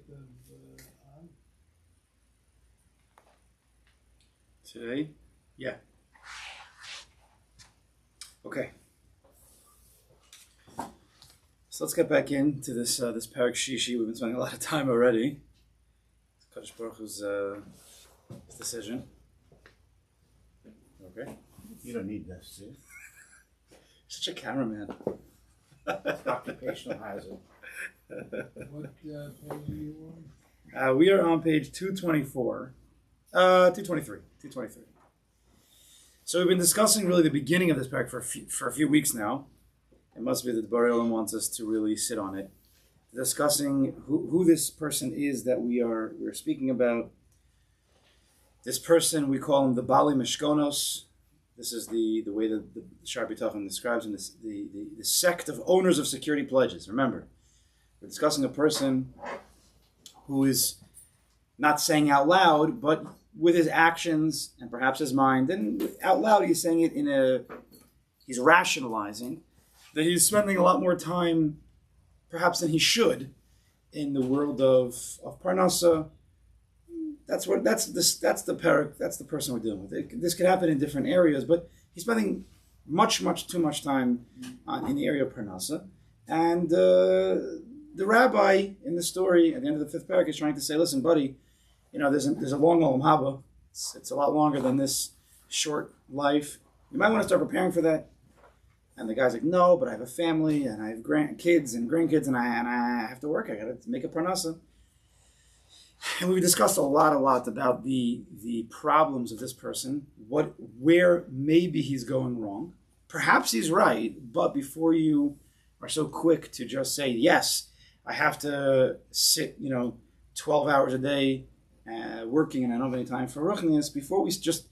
date of on? Today? Yeah. Okay. So let's get back into this this Parak Shishi. We've been spending a lot of time already. Kadosh Baruch Hu's decision. Okay. You don't need this, do you? Such a cameraman. Occupational hazard. What page are you on? We are on page 224. 223. 223. So we've been discussing really the beginning of this parak for a few weeks now. It must be that the Borei Olam wants us to really sit on it. Discussing who this person is that we're speaking about. This person, we call him the Bali Mishkonos. This is the way that the Shaar habitachon describes him, the sect of owners of security pledges. Remember, we're discussing a person who is not saying out loud, but with his actions and perhaps his mind, and out loud he's saying it he's rationalizing that he's spending a lot more time perhaps than he should in the world of Parnasa. That's the person we're dealing with. This could happen in different areas, but he's spending much too much time in the area of Parnasa. And the rabbi in the story at the end of the fifth parak is trying to say, listen, buddy, there's a long olam haba. It's a lot longer than this short life. You might want to start preparing for that. And the guy's like, no, but I have a family and I have kids and grandkids and I have to work. I got to make a parnasa. And we discussed a lot about the problems of this person, where maybe he's going wrong. Perhaps he's right, but before you are so quick to just say, yes, I have to sit, 12 hours a day working and I don't have any time for ruchnius, before we just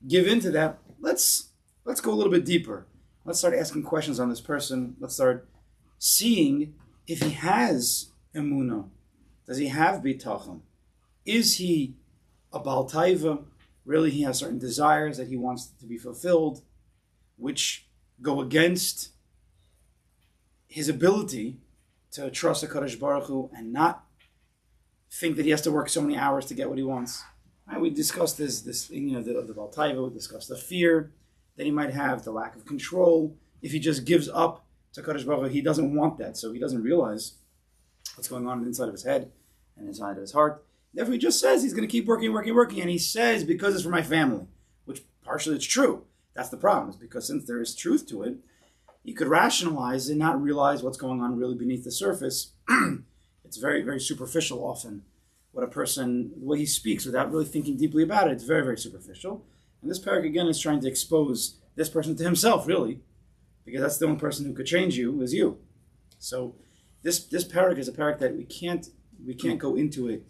give into that, let's go a little bit deeper. Let's start asking questions on this person. Let's start seeing if he has emunah. Does he have bitachon? Is he a Baal Taiva? Really, he has certain desires that he wants to be fulfilled, which go against his ability to trust the Kadosh Baruch Hu and not think that he has to work so many hours to get what he wants. Right, we discussed this the Baal Taiva. We discussed the fear that he might have, the lack of control. If he just gives up to Kadosh Baruch Hu, he doesn't want that, so he doesn't realize what's going on inside of his head and inside of his heart. Therefore, he just says he's going to keep working, and he says, because it's for my family, which partially it's true. That's the problem, is because since there is truth to it, you could rationalize and not realize what's going on really beneath the surface. It's very, very superficial often, the way he speaks without really thinking deeply about it. It's very, very superficial. And this parak, again, is trying to expose this person to himself, really, because that's the only person who could change you, is you. So this parak is a parak that we can't go into it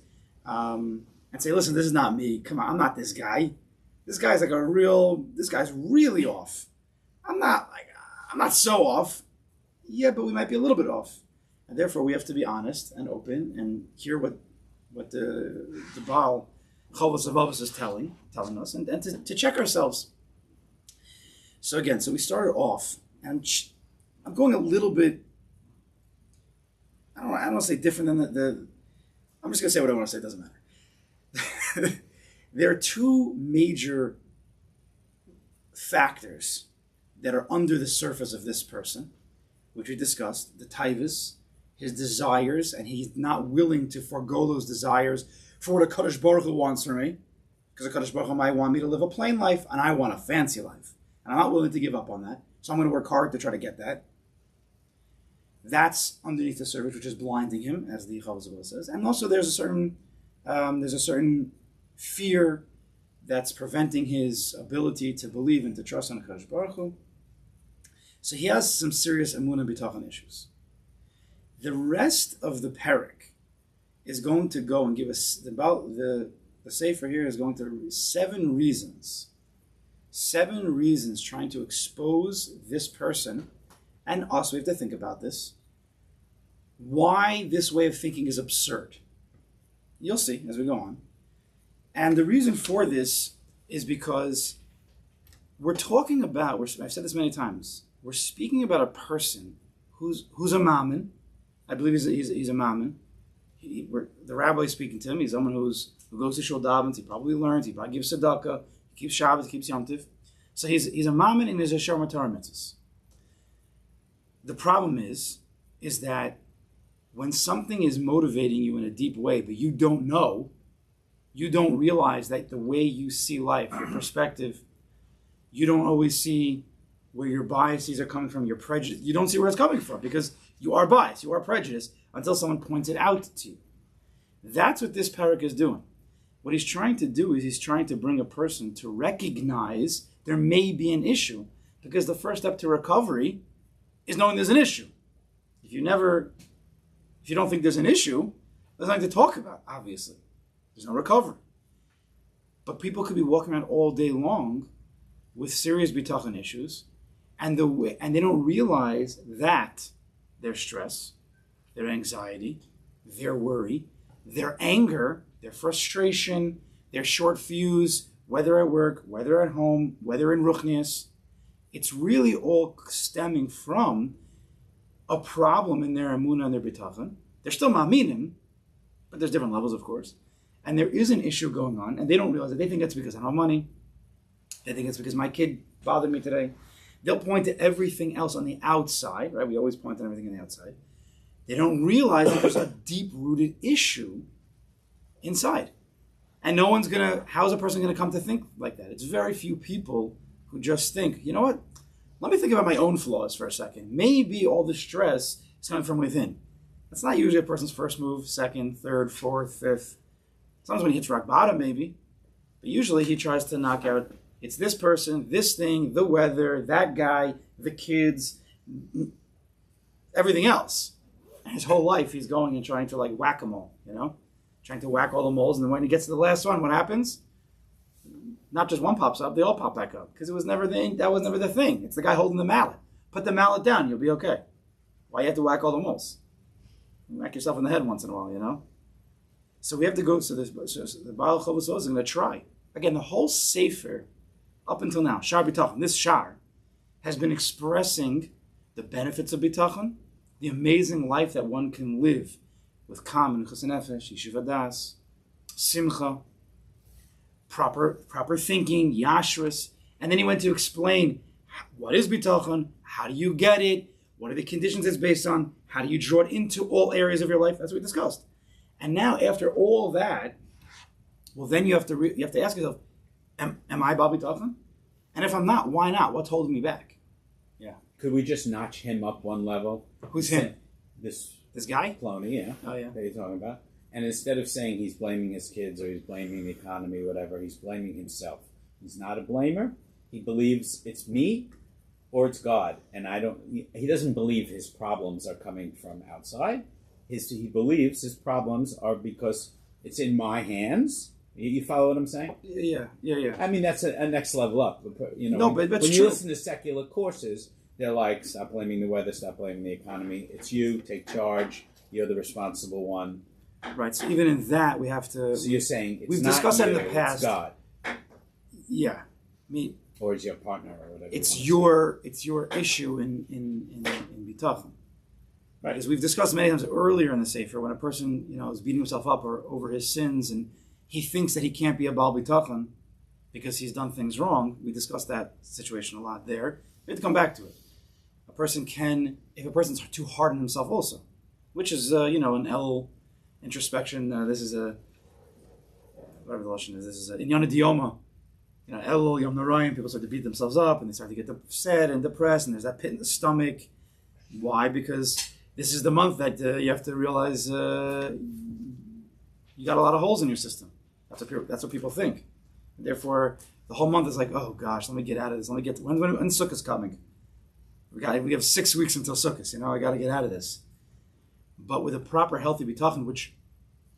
and say, listen, this is not me. Come on, I'm not this guy. This guy's really off. I'm not so off. Yeah, but we might be a little bit off. And therefore we have to be honest and open and hear what the Baal Chovos Avavos is telling us and to check ourselves. So again, we started off, and I'm going a little bit, I don't want to say different than I'm just going to say what I want to say, it doesn't matter. There are two major factors that are under the surface of this person, which we discussed, the taivas, his desires, and he's not willing to forego those desires for what a Kadosh Baruch Hu wants from me, because a Kadosh Baruch Hu might want me to live a plain life, and I want a fancy life, and I'm not willing to give up on that, so I'm going to work hard to try to get that. That's underneath the surface, which is blinding him, as the Chovos Avos says. And also there's a certain fear that's preventing his ability to believe and to trust in Kadosh Baruch Hu. So he has some serious emunah bitachon issues. The rest of the parak is going to go and give us the sefer here is going to 7 reasons trying to expose this person. And also, we have to think about this. Why this way of thinking is absurd. You'll see as we go on. And the reason for this is because we're talking about, I've said this many times, we're speaking about a person who's a mammon. I believe he's a mammon. The rabbi is speaking to him. He's someone who goes to shul davens. He probably learns. He probably gives tzedakah. He keeps Shabbos. He keeps Yom Tiv. So he's a mammon and he's a shomer Torah mitzvahs. The problem is that when something is motivating you in a deep way, but you don't know, you don't realize that the way you see life, your perspective, you don't always see where your biases are coming from, your prejudice. You don't see where it's coming from because you are biased, you are prejudiced until someone points it out to you. That's what this parak is doing. What he's trying to do is he's trying to bring a person to recognize there may be an issue, because the first step to recovery is knowing there's an issue. If you don't think there's an issue, there's nothing to talk about, obviously. There's no recovery. But people could be walking around all day long with serious bitachon issues, and they don't realize that their stress, their anxiety, their worry, their anger, their frustration, their short fuse, whether at work, whether at home, whether in ruchnias, it's really all stemming from a problem in their emunah and their bitachon. They're still ma'aminim, but there's different levels, of course. And there is an issue going on, and they don't realize it. They think it's because I don't have money. They think it's because my kid bothered me today. They'll point to everything else on the outside, right? We always point to everything on the outside. They don't realize that there's a deep-rooted issue inside. And how's a person going to come to think like that? It's very few people who just think, you know what? Let me think about my own flaws for a second. Maybe all the stress is coming from within. That's not usually a person's first move, second, third, fourth, fifth. Sometimes when he hits rock bottom, maybe. But usually he tries to knock out, it's this person, this thing, the weather, that guy, the kids, everything else. And his whole life he's going and trying to whack them all, Trying to whack all the moles, and then when he gets to the last one, what happens? Not just one pops up, they all pop back up. Because that was never the thing. It's the guy holding the mallet. Put the mallet down, you'll be okay. Why you have to whack all the moles? Whack yourself in the head once in a while, So we have to go, so the Baal Chavos is going to try. Again, the whole Sefer, up until now, Shaar Bitachon, this Shaar, has been expressing the benefits of Bitachon, the amazing life that one can live with Kam and Chesed Nefesh, Yeshiva Das, Simcha, proper thinking, Yashrus, and then he went to explain what is Bitachon, how do you get it, what are the conditions it's based on, how do you draw it into all areas of your life. That's what we discussed. And now, after all that, well, then you have to ask yourself, am I Baal Bitachon? And if I'm not, why not? What's holding me back? Yeah. Could we just notch him up one level? Who's him? This guy? Cloney, yeah. Oh, yeah. That you're talking about. And instead of saying he's blaming his kids or he's blaming the economy, whatever, he's blaming himself. He's not a blamer. He believes it's me or it's God. And he doesn't believe his problems are coming from outside. He believes his problems are because it's in my hands. You follow what I'm saying? Yeah. I mean, that's a next level up. No, but when true. You listen to secular courses, they're like, stop blaming the weather, stop blaming the economy. It's you, take charge. You're the responsible one. Right, so even in that, we have to... So you're saying we've discussed that in the past. It's God. Yeah. Or it's your partner or whatever. It's your issue in Bitachon. Right, as we've discussed many times earlier in the Sefer, when a person is beating himself up or over his sins and he thinks that he can't be a Baal Bitachon because he's done things wrong, we discussed that situation a lot there. We have to come back to it. A person can, if a person's too hard on himself also, which is, an L introspection. This is whatever the lesson is. This is in Yana Dioma. El Yom Noraim, people start to beat themselves up and they start to get sad and depressed, and there's that pit in the stomach. Why? Because this is the month that you have to realize you got a lot of holes in your system. That's what people think. And therefore, the whole month is like, oh gosh, let me get out of this. Let me get to, when Sukkot's coming. We have 6 weeks until Sukkot. I got to get out of this. But with a proper, healthy bitachon, which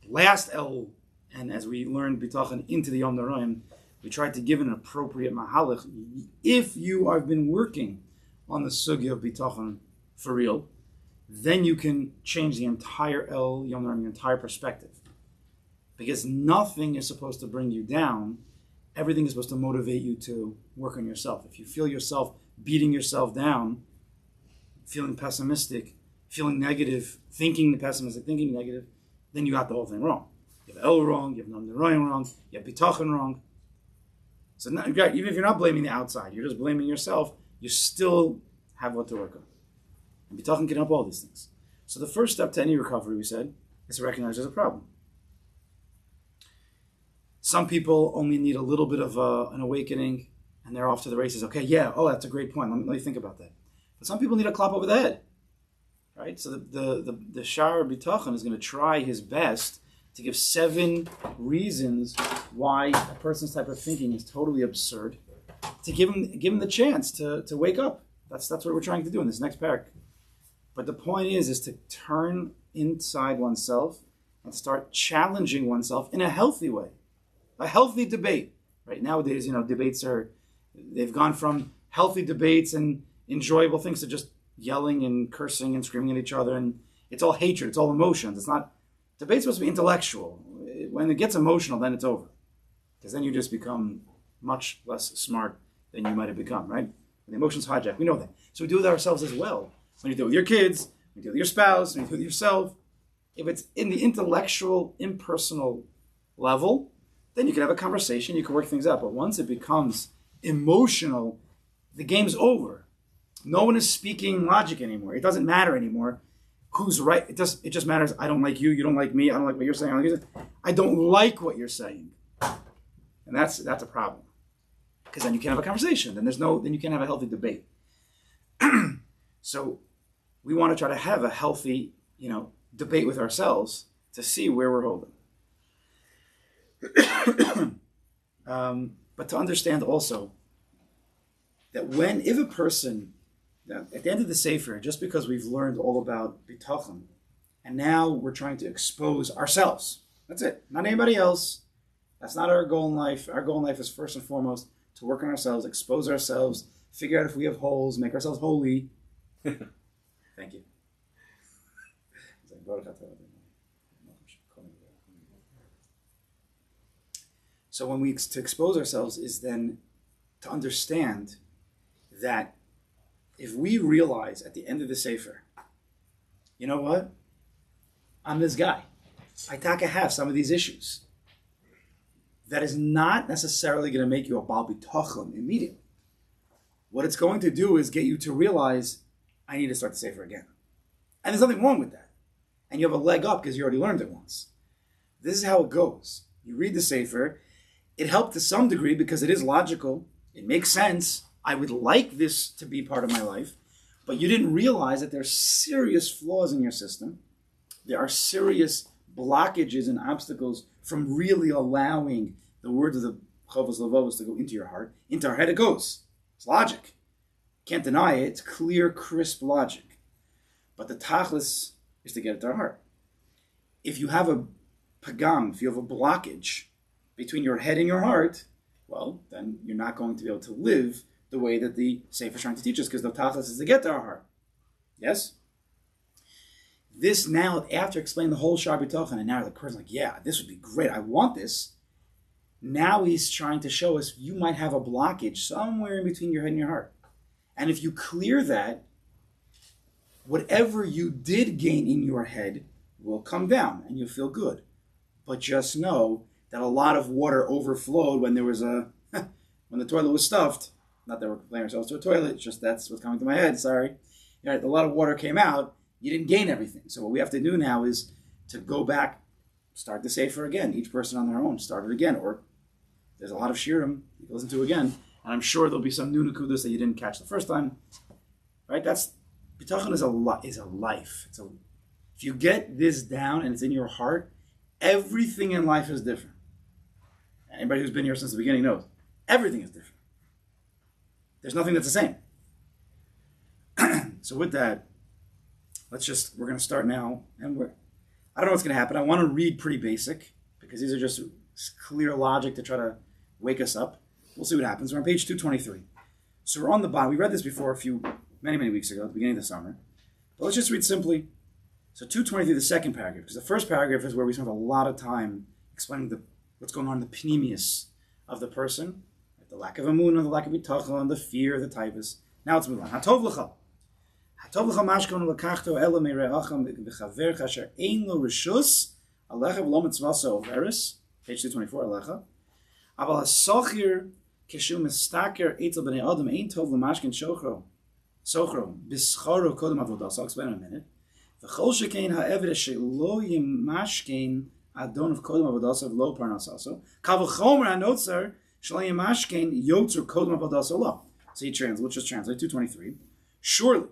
last El, and as we learned bitachon into the Yom Noraim, we tried to give an appropriate mahalach. If you have been working on the sugya of bitachon for real, then you can change the entire El Yom Noraim, your entire perspective. Because nothing is supposed to bring you down. Everything is supposed to motivate you to work on yourself. If you feel yourself beating yourself down, feeling pessimistic, feeling negative, thinking pessimistic, thinking negative, then you got the whole thing wrong. You have El wrong, you have Nam Neroyim wrong, you have Bitachon wrong. So now, even if you're not blaming the outside, you're just blaming yourself, you still have what to work on. And Bitachon can help all these things. So the first step to any recovery, we said, is to recognize there's a problem. Some people only need a little bit of an awakening, and they're off to the races. Okay, yeah, that's a great point. Let me think about that. But some people need a clap over the head, right? So the Shaar habitachon is going to try his best to give 7 reasons why a person's type of thinking is totally absurd, to give him the chance to wake up. That's what we're trying to do in this next parak. But the point is to turn inside oneself and start challenging oneself in a healthy way, a healthy debate. Right nowadays, debates they've gone from healthy debates and enjoyable things to just yelling and cursing and screaming at each other, and it's all hatred, it's all emotions. It's not. Debate's supposed to be intellectual. When it gets emotional, then it's over, because then you just become much less smart than you might have become. Right? When the emotions hijack, we know that. So we do it with ourselves as well. When you do it with your kids, when you do it with your spouse, when you do it with yourself, if it's in the intellectual, impersonal level, then you can have a conversation, you can work things out. But once it becomes emotional, the game's over. No one is speaking logic anymore. It doesn't matter anymore who's right. It just matters, I don't like you, you don't like me, I don't like what you're saying, I don't like what you're saying. And that's a problem. Because then you can't have a conversation. Then you can't have a healthy debate. So we want to try to have a healthy, debate with ourselves to see where we're holding. But to understand also that if a person, at the end of the Sefer, just because we've learned all about bitachon, and now we're trying to expose ourselves. That's it. Not anybody else. That's not our goal in life. Our goal in life is first and foremost to work on ourselves, expose ourselves, figure out if we have holes, make ourselves holy. Thank you. So when to expose ourselves is then to understand that if we realize at the end of the Sefer, you know what? I'm this guy. I have some of these issues. That is not necessarily going to make you a Baal Bitachon immediately. What it's going to do is get you to realize, I need to start the Sefer again. And there's nothing wrong with that. And you have a leg up because you already learned it once. This is how it goes. You read the Sefer. It helped to some degree because it is logical. It makes sense. I would like this to be part of my life. But you didn't realize that there are serious flaws in your system. There are serious blockages and obstacles from really allowing the words of the Chovos Levovos to go into your heart. Into our head it goes. It's logic. Can't deny it. It's clear, crisp logic. But the tachlis is to get it to our heart. If you have a pagam, if you have a blockage between your head and your heart, well, then you're not going to be able to live the way that the Sefer is trying to teach us, because the tachlis is to get to our heart. Yes? This now, after explaining the whole Shaar habitachon, and now the person's like, yeah, this would be great, I want this. Now he's trying to show us you might have a blockage somewhere in between your head and your heart. And if you clear that, whatever you did gain in your head will come down and you'll feel good. But just know that a lot of water overflowed when there was when the toilet was stuffed. Not that we're comparing ourselves to a toilet, just that's what's coming to my head, sorry. A lot of water came out, you didn't gain everything. So what we have to do now is to go back, start the Sefer again, each person on their own, start it again, or there's a lot of shirim you can listen to again, and I'm sure there'll be some new nekudas that you didn't catch the first time. Right? Bitachon is a life. If you get this down and it's in your heart, everything in life is different. Anybody who's been here since the beginning knows. Everything is different. There's nothing that's the same. So with that, we're going to start now. And I don't know what's going to happen. I want to read pretty basic, because these are just clear logic to try to wake us up. We'll see what happens. We're on page 223. So we're on the bottom. We read this before many, many weeks ago, at the beginning of the summer. But let's just read simply. So 223, the second paragraph, because the first paragraph is where we spent a lot of time explaining what's going on in the pneumius of the person, the lack of emunah, the lack of bitachon, the fear, the typhus. Now let's move on. Hatov l'cha. Hatov l'cha mashkon l'kachto ela me're'acham v'chaver kasher ein lo reshus Alecha v'lo mitzvah so veris, page 224, Alecha. Aval hasochir kishu mistaker etzel b'nei adam ein tov l'mashkin sochro b'scharo kodem avodas. I'll explain in a minute. V'chol shekein ha'eved shelo yimashkin adon of kodem avodas of lo parnasaso. Kal v'chomer hanotzar shelo yimashkin yotzer kodem avodas lo. So we'll just translate 223. Surely,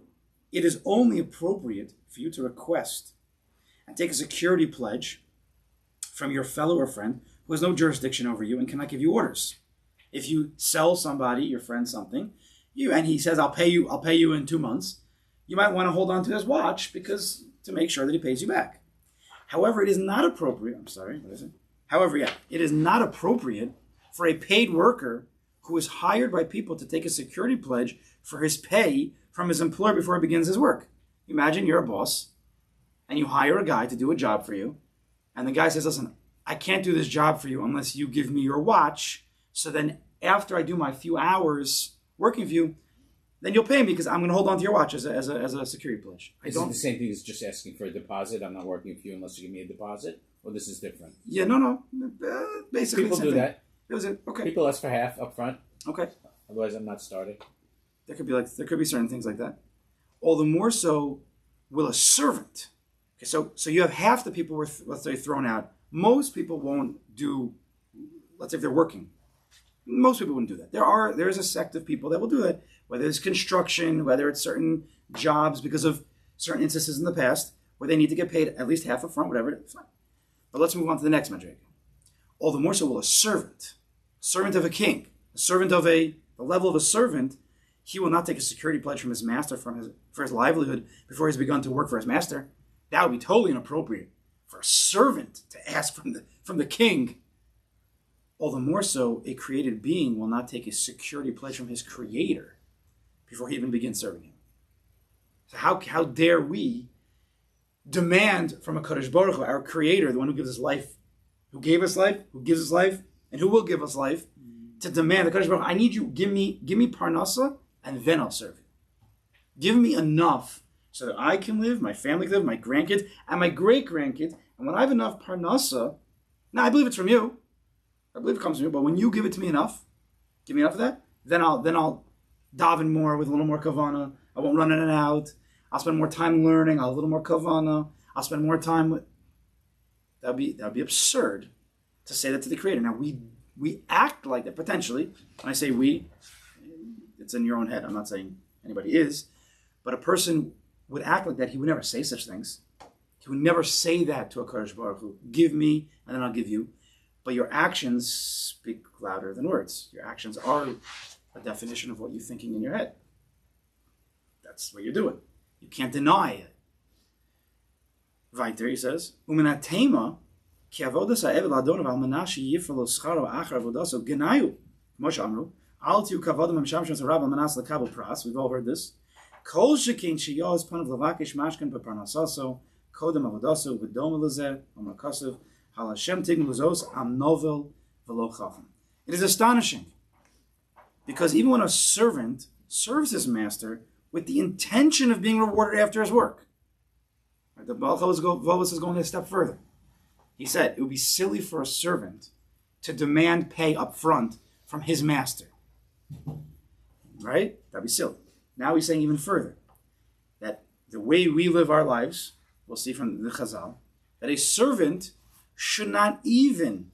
it is only appropriate for you to request and take a security pledge from your fellow or friend who has no jurisdiction over you and cannot give you orders. If you sell somebody, your friend, something, and he says, I'll pay you in 2 months, you might want to hold on to his watch because to make sure that he pays you back. However, it is not appropriate, it is not appropriate for a paid worker who is hired by people to take a security pledge for his pay from his employer before he begins his work. Imagine you're a boss and you hire a guy to do a job for you, and the guy says, listen, I can't do this job for you unless you give me your watch, so then after I do my few hours working for you, then you'll pay me because I'm going to hold on to your watch as a security pledge. Is it the same thing as just asking for a deposit? I'm not working for you unless you give me a deposit? Or this is different? Yeah, no. Basically, people do that. It was it. Okay. People ask for half up front. Okay. Otherwise, I'm not starting. There could be certain things like that. All the more so will a servant. Okay, so you have half the people were let's say thrown out. Most people won't do. Let's say if they're working, most people wouldn't do that. There is a sect of people that will do that. Whether it's construction, whether it's certain jobs because of certain instances in the past where they need to get paid at least half up front, whatever. It's fine. But let's move on to the next madriga. All the more so will a servant of a king, a servant of the level of a servant, he will not take a security pledge from his master for his livelihood before he's begun to work for his master. That would be totally inappropriate for a servant to ask from the king. All the more so, a created being will not take a security pledge from his creator before he even begins serving him. So how dare we demand from a Kadosh Baruch Hu, our creator, the one who gives us life, who gave us life, who gives us life, and who will give us life, to demand the Kadosh Baruch Hu, I need you, give me parnasa, and then I'll serve you. Give me enough so that I can live, my family can live, my grandkids, and my great-grandkids, and when I have enough parnasa, now I believe it's from you, I believe it comes from you, but when you give it to me enough, give me enough of that, then I'll daven more with a little more kavana, I won't run in and out, I'll spend more time learning, I'll have a little more kavana, I'll spend more time with... That would be absurd to say that to the Creator. Now, we act like that, potentially. When I say we, it's in your own head. I'm not saying anybody is. But a person would act like that. He would never say such things. He would never say that to a Kadosh Baruch Hu. Give me, and then I'll give you. But your actions speak louder than words. Your actions are a definition of what you're thinking in your head. That's what you're doing. You can't deny it. Weiter, he says, Umenatema ki avodas ha'eved ladonav al manashi yifalo scharo achar avodaso genayu. Moshe Amru, al tiu kavod memsham shon rab al manas lekabel pras. We've all heard this. Kol shekein sheyaz panav lavakish mashkan beparnasaso kodem avodaso v'dom lezeh amakasav hal Hashem tign lezos am novel v'lo chafim. It is astonishing because even when a servant serves his master with the intention of being rewarded after his work, the Baal Chovos is going a step further. He said it would be silly for a servant to demand pay up front from his master. Right? That'd be silly. Now he's saying even further that the way we live our lives, we'll see from the Chazal, that a servant should not even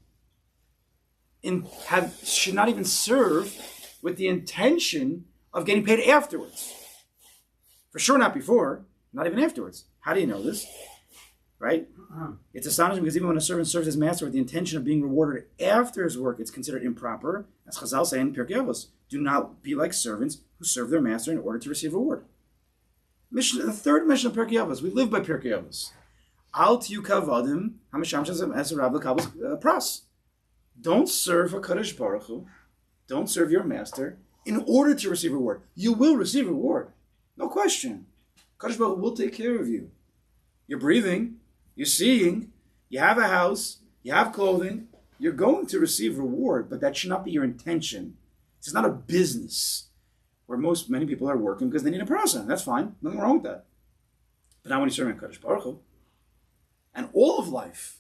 serve with the intention of getting paid afterwards. For sure not before, not even afterwards. How do you know this? Right? It's astonishing because even when a servant serves his master with the intention of being rewarded after his work, it's considered improper. As Chazal say in Pirkei Avos, do not be like servants who serve their master in order to receive reward. The third mission of Pirkei Avos, we live by Pirkei Avos. Al tiyu kavadim hamisham as a rabbi kabbalas pras. Don't serve a Kadosh Baruch Hu, don't serve your master in order to receive reward. You will receive reward, no question. Kadosh Baruch Hu will take care of you. You're breathing, you're seeing, you have a house, you have clothing, you're going to receive reward, but that should not be your intention. It's not a business where many people are working because they need a person. That's fine, nothing wrong with that. But not when you're serving Kadosh Baruch Hu. And all of life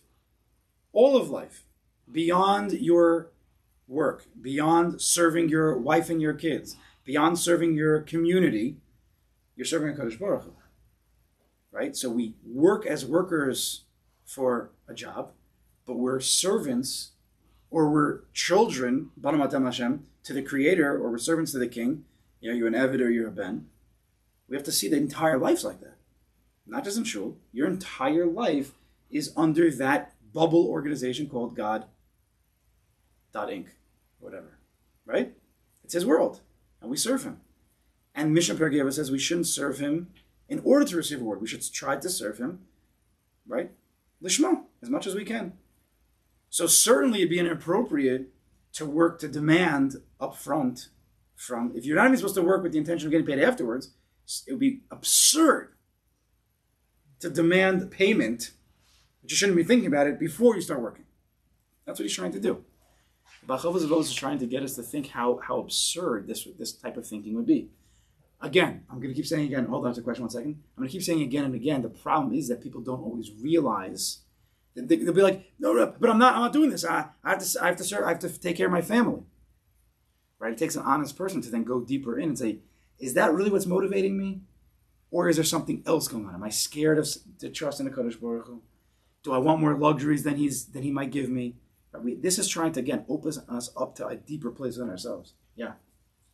all of life, beyond your work, beyond serving your wife and your kids, beyond serving your community, you're serving a Kadosh Baruch Hu, right? So we work as workers for a job, but we're servants, or we're children, Banu Matam Hashem, to the Creator, or we're servants to the King. You're an Eved or you're a Ben. We have to see the entire life's like that. Not just in Shul. Your entire life is under that bubble organization called God. Inc. Whatever. Right? It's His world. And we serve Him. And Mishnah Perkei Avos says we shouldn't serve Him in order to receive a reward. We should try to serve Him, right? Lishma, as much as we can. So certainly it'd be inappropriate to work to demand up front from, if you're not even supposed to work with the intention of getting paid afterwards, it would be absurd to demand payment, but you shouldn't be thinking about it before you start working. That's what he's trying to do. Bachavos is trying to get us to think how absurd this type of thinking would be. Again, I'm going to keep saying again, hold on to the question 1 second. I'm going to keep saying again and again, the problem is that people don't always realize that they'll be like, no, but I'm not doing this. I have to serve, I have to take care of my family. Right? It takes an honest person to then go deeper in and say, is that really what's motivating me? Or is there something else going on? Am I scared to trust in the Kadosh Baruch Hu? Do I want more luxuries than he might give me? This is trying to, again, open us up to a deeper place within ourselves. Yeah.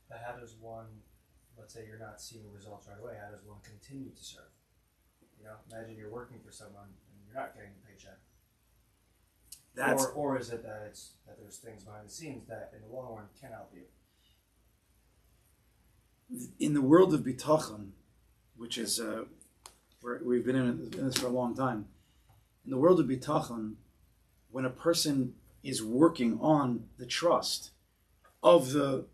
But how does one, let's say you're not seeing results right away, how does one continue to serve? Imagine you're working for someone and you're not getting a paycheck. Or is it that there's things behind the scenes that in the long run can help you? In the world of bitachon, which is we've been in this for a long time. In the world of bitachon, when a person is working on the trust of the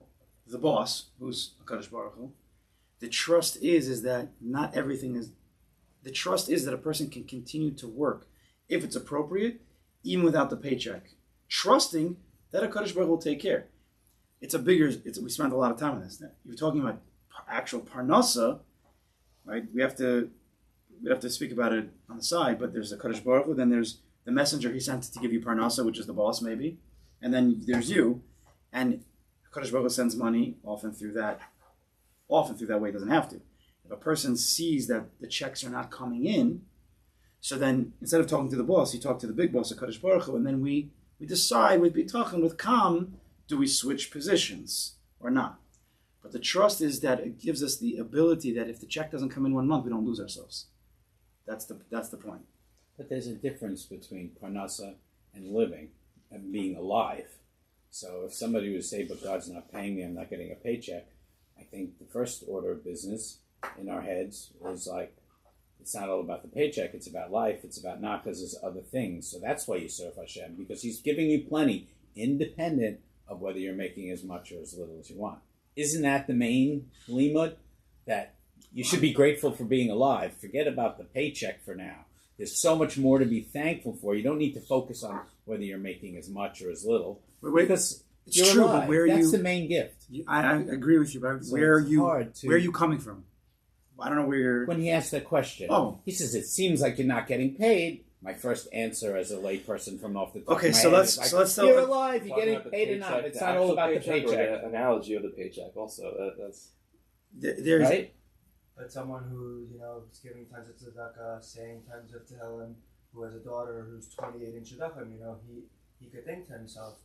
boss, who's HaKadosh Baruch Hu, the trust is that not everything is. The trust is that a person can continue to work if it's appropriate, even without the paycheck, trusting that HaKadosh Baruch Hu will take care. We spent a lot of time on this. You're talking about actual parnasa, right? We have to speak about it on the side, but there's the Kadosh Baruch Hu, then there's the messenger He sent to give you parnasa, which is the boss maybe, and then there's you, and Kadosh Baruch Hu sends money often through that way. It doesn't have to. If a person sees that the checks are not coming in, so then instead of talking to the boss, you talk to the big boss, the Kadosh Baruch Hu, and then we decide with bitachon, with calm, do we switch positions or not? But the trust is that it gives us the ability that if the check doesn't come in 1 month, we don't lose ourselves. That's the point. But there's a difference between parnasa and living and being alive. So if somebody would say, but God's not paying me, I'm not getting a paycheck, I think the first order of business in our heads is like, it's not all about the paycheck, it's about life, it's about nachas, there's other things. So that's why you serve Hashem, because He's giving you plenty, independent of whether you're making as much or as little as you want. Isn't that the main limud? That you should be grateful for being alive. Forget about the paycheck for now. There's so much more to be thankful for. You don't need to focus on whether you're making as much or as little. Because it's you're true, alive. but That's the main gift. I agree with you, but So where it's are you coming from? I don't know where you're... When he asked that question, he says, it seems like you're not getting paid. My first answer as a layperson from off the top of my head is like, you're alive, you're getting paid or not. It's not all about the paycheck. The analogy of the paycheck also. There's right? But someone who, is giving tons of tzedakah, saying tons of tehillim, who has a daughter who's 28 in shidduchim, he could think to himself,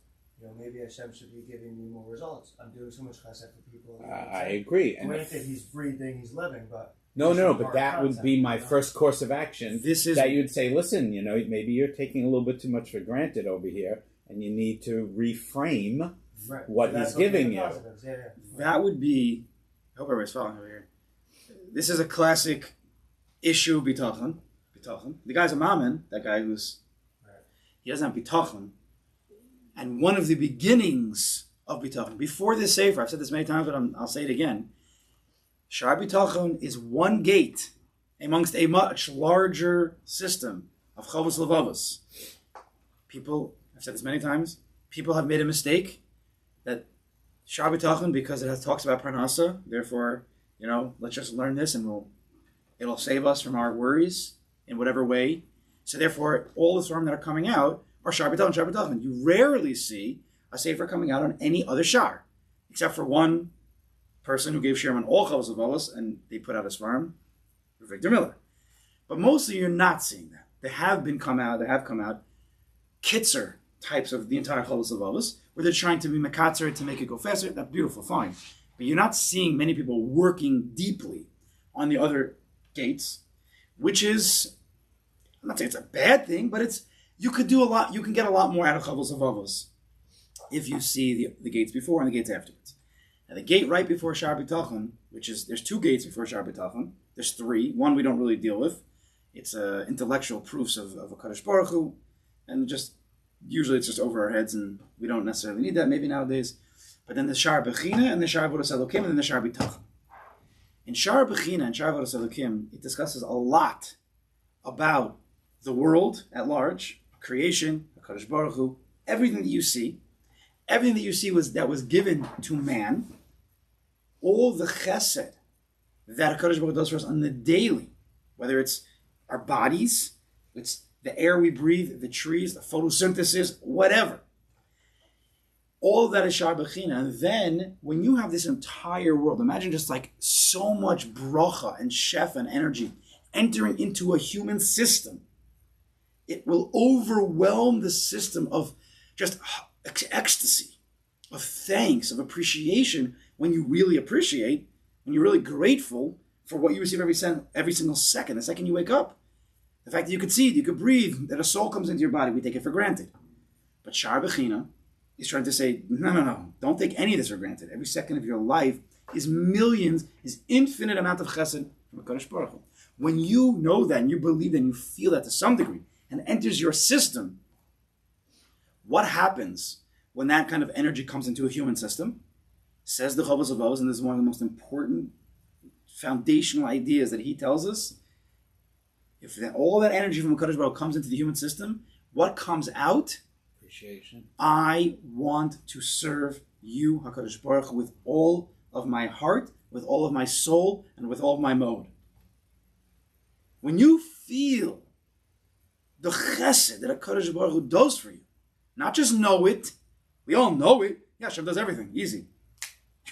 maybe Hashem should be giving me more results. I'm doing so much chesed for people. I agree. And granted, he's breathing, he's living, but... No, but that would be my first course of action. That you'd say, listen, maybe you're taking a little bit too much for granted over here, and you need to reframe what He's giving you. That would be... I hope everybody's following over here. This is a classic issue of bitachon. The guy's a mammon, that guy he doesn't have bitachon. And one of the beginnings of bitachon, before this sefer, I've said this many times, but I'll say it again. Shaar bitachon is one gate amongst a much larger system of chavos levavos. People, I've said this many times, people have made a mistake that Shaar bitachon, because it talks about parnasa, therefore, let's just learn this and it'll save us from our worries in whatever way. So therefore, all the storm that are coming out, are Shaar habitachon, Shaar habitachon. You rarely see a sefer coming out on any other Shaar, except for one person who gave Shirim on all Chavos Avos, and they put out a Svarim, Victor Miller. But mostly you're not seeing that. There have come out kitzer types of the entire Chavos Avos, where they're trying to be mekatzer to make it go faster. That's beautiful, fine. But you're not seeing many people working deeply on the other gates, which is, I'm not saying it's a bad thing, but you could do a lot, you can get a lot more out of Chavos Avos if you see the gates before and the gates afterwards. Now the gate right before Shaar habitachon, there's two gates before Shaar habitachon. There's three. One we don't really deal with. It's intellectual proofs of a Kadosh Baruch Hu, and usually it's just over our heads, and we don't necessarily need that, maybe nowadays. But then the Shaar Bechina and the Shaar Avodas Elokim, and then the Shaar habitachon. In Shaar Bechina and Shaar Avodas Elokim, it discusses a lot about the world at large, creation, Kadosh Baruch Hu, everything that you see that was given to man, all the chesed that HaKadosh Baruch Hu does for us on the daily, whether it's our bodies, it's the air we breathe, the trees, the photosynthesis, whatever. All of that is Shaar Bechina. And then, when you have this entire world, imagine just like so much bracha and shefa and energy entering into a human system. It will overwhelm the system of just ecstasy, of thanks, of appreciation, when you really appreciate, when you're really grateful for what you receive every single second, the second you wake up. The fact that you could see, you could breathe, that a soul comes into your body, we take it for granted. But Shaar Bechina is trying to say, no, don't take any of this for granted. Every second of your life is infinite amount of chesed from HaKadosh Baruch Hu. When you know that, and you believe that, and you feel that to some degree, and enters your system, what happens when that kind of energy comes into a human system? Says the Chavos Avos, and this is one of the most important foundational ideas that he tells us. If all that energy from HaKadosh Baruch Hu comes into the human system, what comes out? Appreciation. I want to serve you, HaKadosh Baruch Hu, with all of my heart, with all of my soul, and with all of my mode. When you feel the chesed that HaKadosh Baruch Hu does for you, not just know it, we all know it. Yeah, Hashem does everything, easy.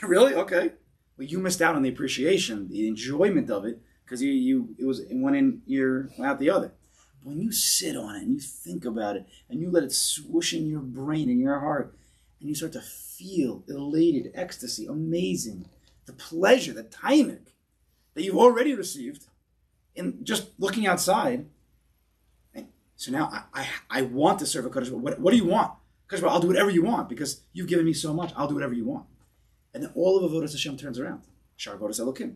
Really? Okay. Well, you missed out on the appreciation, the enjoyment of it, because it was in one ear, out the other. When you sit on it and you think about it and you let it swoosh in your brain and your heart, and you start to feel elated, ecstasy, amazing, the pleasure, the tainik that you've already received in just looking outside. And so now I want to serve a Kadosh Baruch Hu. What do you want? Kadosh Baruch Hu, I'll do whatever you want because you've given me so much. I'll do whatever you want. And then all of Avodas Hashem turns around. Shaar Avodas Elokim.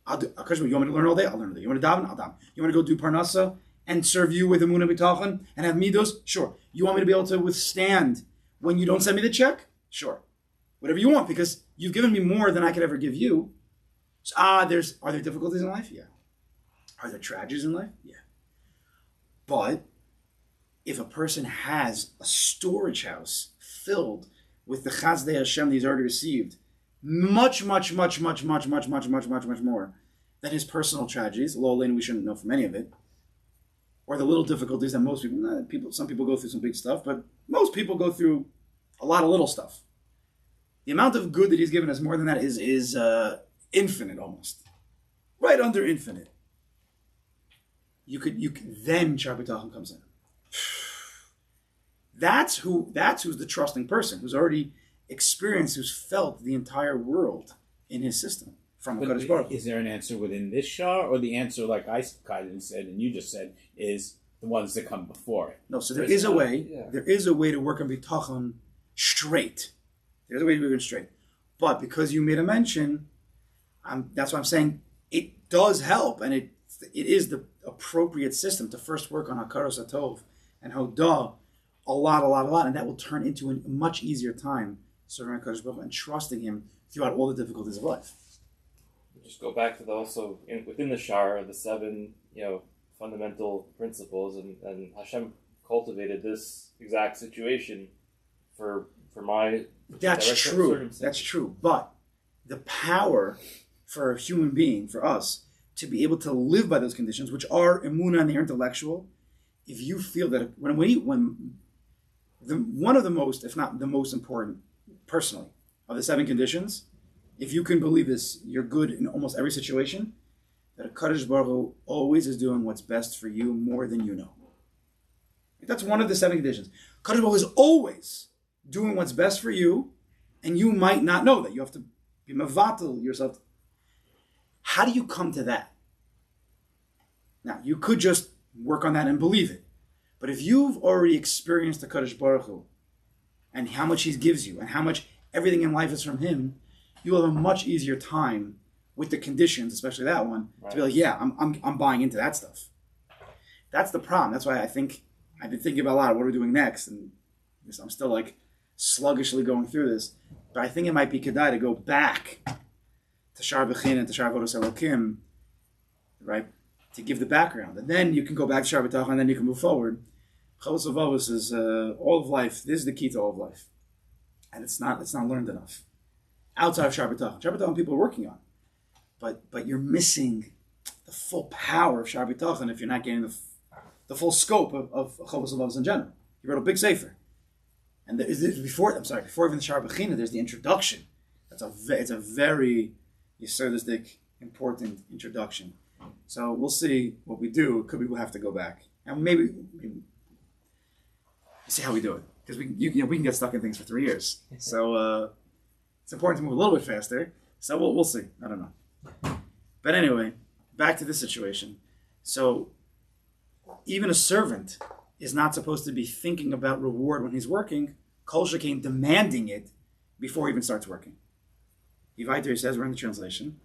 Kadosh Baruch Hu, you want me to learn all day? I'll learn all day. You want to daven? I'll daven. You want to go do Parnasa and serve you with Emunah B'tachon and have midos? Sure. You want me to be able to withstand when you don't send me the check? Sure. Whatever you want, because you've given me more than I could ever give you. So, are there difficulties in life? Yeah. Are there tragedies in life? Yeah. But if a person has a storage house filled with the Chazdei Hashem that he's already received, much more than his personal tragedies, although we shouldn't know from any of it, or the little difficulties that most people, some people go through some big stuff, but most people go through a lot of little stuff. The amount of good that he's given us more than that is infinite almost. Right under infinite. You could then Shaar habitachon comes in. That's who's the trusting person, who's already experienced, who's felt the entire world in his system from HaKadosh Baruch Hu. Is there an answer within this Shaar, or the answer, like I kind of said and you just said, is the ones that come before it? No, so there is a way. Yeah. There is a way to work on bitachon straight. There's a way to do it straight. But because you made a mention, that's why I'm saying it does help, and it is the appropriate system to first work on Hakaros HaTov and Hodah a lot, and that will turn into a much easier time serving HaKadosh Baruch Hu and trusting Him throughout all the difficulties of life. Just go back to within the Shaar, the 7 fundamental principles, and Hashem cultivated this exact situation for my. That's true. That's true. But the power for a human being, for us, to be able to live by those conditions, which are emunah and they're intellectual, if you feel that when one of the most, if not the most important, personally, of the 7 conditions, if you can believe this, you're good in almost every situation, that a Kadosh Baruch Hu always is doing what's best for you more than you know. That's one of the 7 conditions. Kadosh Baruch Hu is always doing what's best for you, and you might not know that. You have to be mavatal yourself. How do you come to that? Now, you could just work on that and believe it. But if you've already experienced the Kadosh Baruch Hu, and how much He gives you, and how much everything in life is from Him, you'll have a much easier time with the conditions, especially that one, to be like, yeah, I'm buying into that stuff. That's the problem. That's why I think I've been thinking about a lot of what are we doing next, and I'm still like sluggishly going through this. But I think it might be kedai to go back to Shaar B'chin and to Shaar Avodas Elokim, right? To give the background, and then you can go back to Shaar B'tachon, and then you can move forward. Chavos Avos is all of life. This is the key to all of life, and it's not learned enough outside of Shaar B'tachon. Shaar B'tachon people are working on, but you're missing the full power of Shaar B'tachon if you're not getting the full scope of Chavos Avos in general. You wrote a big sefer, and before even the Shaar B'china, there's the introduction. It's a very yesodistic, important introduction. So we'll see what we do. It could be we'll have to go back, and maybe see how we do it, because we can get stuck in things for 3 years. So it's important to move a little bit faster. So we'll see. I don't know. But anyway, back to this situation. So even a servant is not supposed to be thinking about reward when he's working. Kol shekain demanding it before he even starts working. Yivaiter says, we're in the translation.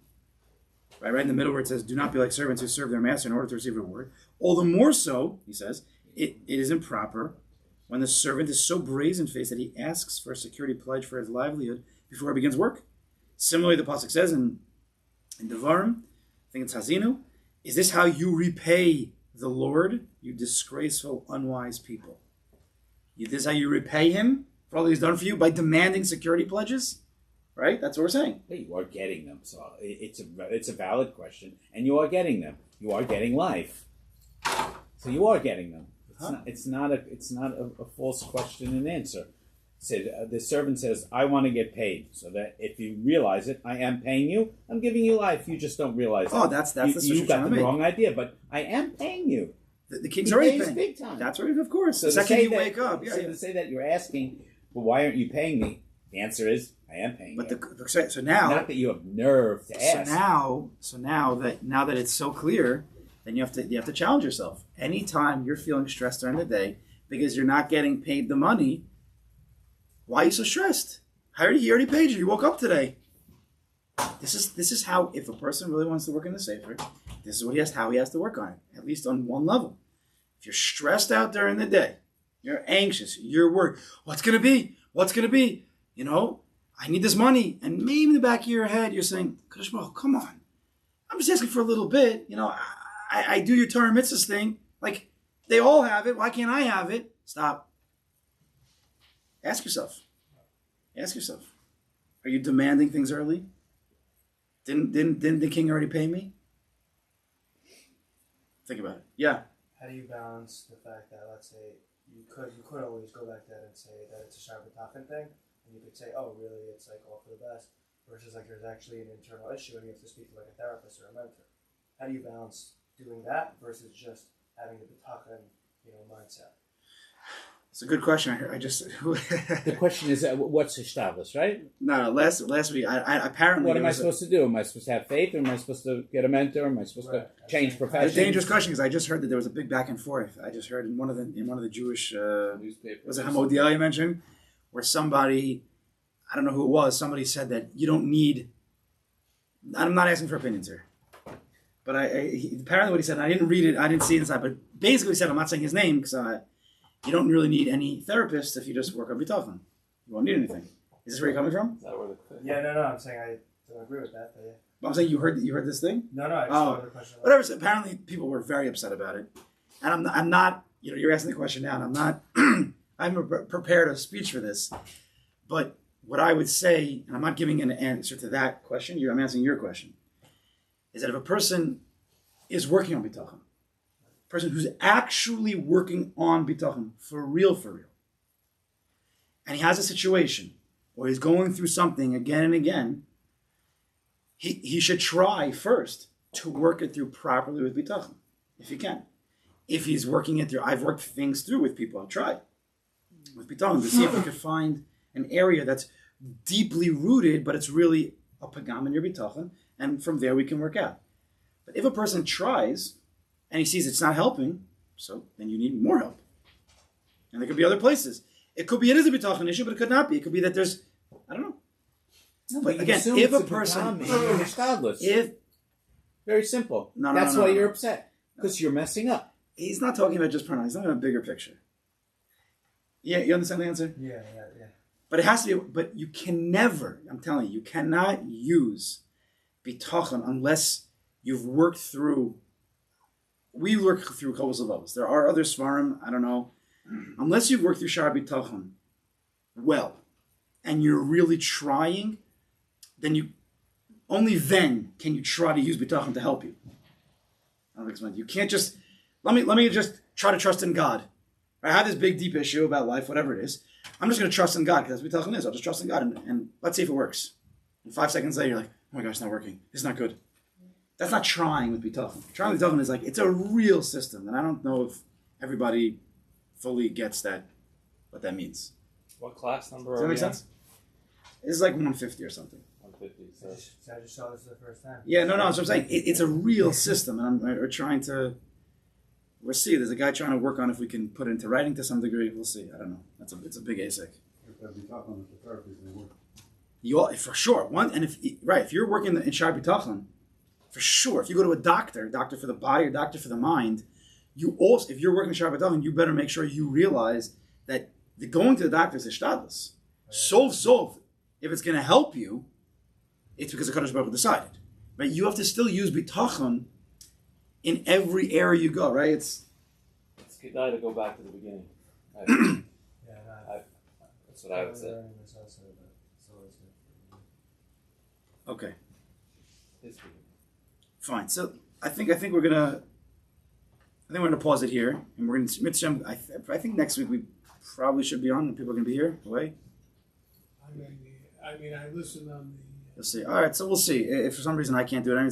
Right in the middle where it says, do not be like servants who serve their master in order to receive reward. All the more so, he says, it is improper when the servant is so brazen-faced that he asks for a security pledge for his livelihood before he begins work. Similarly, the pasuk says in Devarim, I think it's Hazinu, is this how you repay the Lord, you disgraceful, unwise people? This is how you repay Him for all He's done for you? By demanding security pledges? Right? That's what we're saying. But you are getting them, so it's a valid question, and you are getting them. You are getting life, so you are getting them. It's not a false question and answer. The servant says, "I want to get paid," so that if you realize it, I am paying you. I'm giving you life. You just don't realize it. Oh, that's the switch you got the wrong idea. But I am paying you. The king's already paying big time. That's right, of course. So the second you wake up, to say that you're asking, well, why aren't you paying me? The answer is, I am paying you. But so now, not that you have nerve to ask. So now that it's so clear, then you have to challenge yourself. Anytime you're feeling stressed during the day because you're not getting paid the money, why are you so stressed? He already paid you. You woke up today. This is how, if a person really wants to work in the sefer, this is how he has to work on it, at least on one level. If you're stressed out during the day, you're anxious, you're worried, what's going to be? I need this money. And maybe in the back of your head, you're saying, Kadosh Baruch Hu, come on. I'm just asking for a little bit. I do your Torah mitzvahs thing. Like, they all have it. Why can't I have it? Stop. Ask yourself. Are you demanding things early? Didn't the king already pay me? Think about it. Yeah. How do you balance the fact that, let's say, you could always go back there and say that it's a Shaar B'tachon thing, and you could say, oh, really, it's like all for the best, versus like there's actually an internal issue and you have to speak to like a therapist or a mentor. How do you balance doing that versus just having the B'tachon, mindset? It's a good question. I just the question is what's Hishtavlis, right? No. Last week, I apparently. What am I supposed to do? Am I supposed to have faith, or am I supposed to get a mentor? Am I supposed to change professions? It's a dangerous question because I just heard that there was a big back and forth. I just heard in one of the Jewish newspapers. Was it Hamodiel you mentioned, where somebody, I don't know who it was, somebody said that you don't need. I'm not asking for opinions here, but apparently what he said, and I didn't read it, I didn't see it inside, but basically he said, I'm not saying his name because you don't really need any therapist if you just work on bitachon. You won't need anything. Is this where you're coming from? Is that where Yeah, no. I'm saying I don't agree with that. But yeah. But I'm saying you heard this thing. No. I just wanted the question. Whatever. So apparently, people were very upset about it, and I'm not. You're asking the question now, and I'm not. I'm prepared a speech for this, but what I would say, and I'm not giving an answer to that question. I'm answering your question. Is that if a person is working on bitachon, person who's actually working on bitachon for real, and he has a situation or he's going through something again and again, he should try first to work it through properly with bitachon, if he can. If he's working it through, I've worked things through with people. I've tried with bitachon to see if we could find an area that's deeply rooted, but it's really a pagam in your bitachon, and from there we can work out. But if a person tries and he sees it's not helping, so then you need more help. And there could be other places. It could be it is a bitachon issue, but it could not be. It could be that there's, I don't know. No, But again, if a person, if very simple. No, That's no, why no. you're upset because you're messing up. he's not talking about just pronouns, he's talking about a bigger picture. Yeah, you understand the answer? Yeah. But it has to be, but you can never, I'm telling you, you cannot use bitachon unless you've worked through, we work through Kol Zavos. There are other svarim, I don't know. Unless you've worked through Shaar bitachon well, and you're really trying, then only then can you try to use bitachon to help you. I don't explain. You can't just, let me just try to trust in God. I have this big, deep issue about life, whatever it is. I'm just going to trust in God because that's what bitachon is. I'll just trust in God and let's see if it works. And 5 seconds later, you're like, oh my gosh, it's not working. It's not good. That's not trying with bitachon. Trying with bitachon is like, it's a real system. And I don't know if everybody fully gets that, what that means. What class number Does that are make we sense? It's like 150 or something. 150. So I just saw this for the first time. Yeah, no, that's what I'm saying. It's a real system. And we're trying to, we'll see. There's a guy trying to work on if we can put it into writing to some degree. We'll see. I don't know. It's a big ASIC. For sure. If you're working in Shaar bitachon, for sure. If you go to a doctor for the body or doctor for the mind, you also, if you're working Shaar bitachon, you better make sure you realize that the going to the doctor is ishtadlus. Solve. If it's going to help you, it's because the Kadosh Baruch Hu decided. Right? You have to still use bitachon in every area you go. Right? It's good to go back to the beginning. That's what I would say. okay. It's good. Fine. So I think we're gonna pause it here, and we're gonna Mitzvah. I think next week we probably should be on. And people are gonna be here. Away. I mean, I listen on You'll see. All right. So we'll see. If for some reason I can't do it, I mean,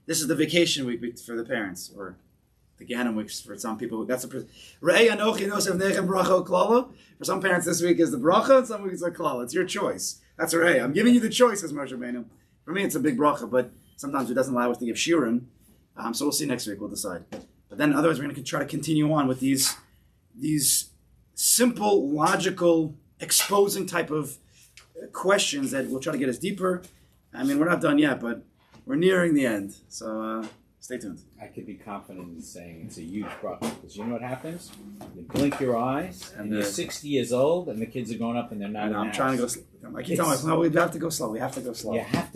this is the vacation week for the parents, or the Gehenna week for some people. That's for some parents this week is the bracha, and some weeks it's the klala. It's your choice. That's right. I'm giving you the choice, as Moshe Rabbeinu. For me, it's a big bracha, but sometimes it doesn't allow us to give shiurim. So we'll see next week. We'll decide. But then, otherwise, we're going to try to continue on with these simple, logical, exposing type of questions that will try to get us deeper. I mean, we're not done yet, but we're nearing the end. So stay tuned. I could be confident in saying it's a huge bracha because you know what happens? You blink your eyes, and you're 60 years old, and the kids are growing up, and they're not. I'm trying to go. I keep telling myself, no, we have to go slow. We have to go slow. You have to.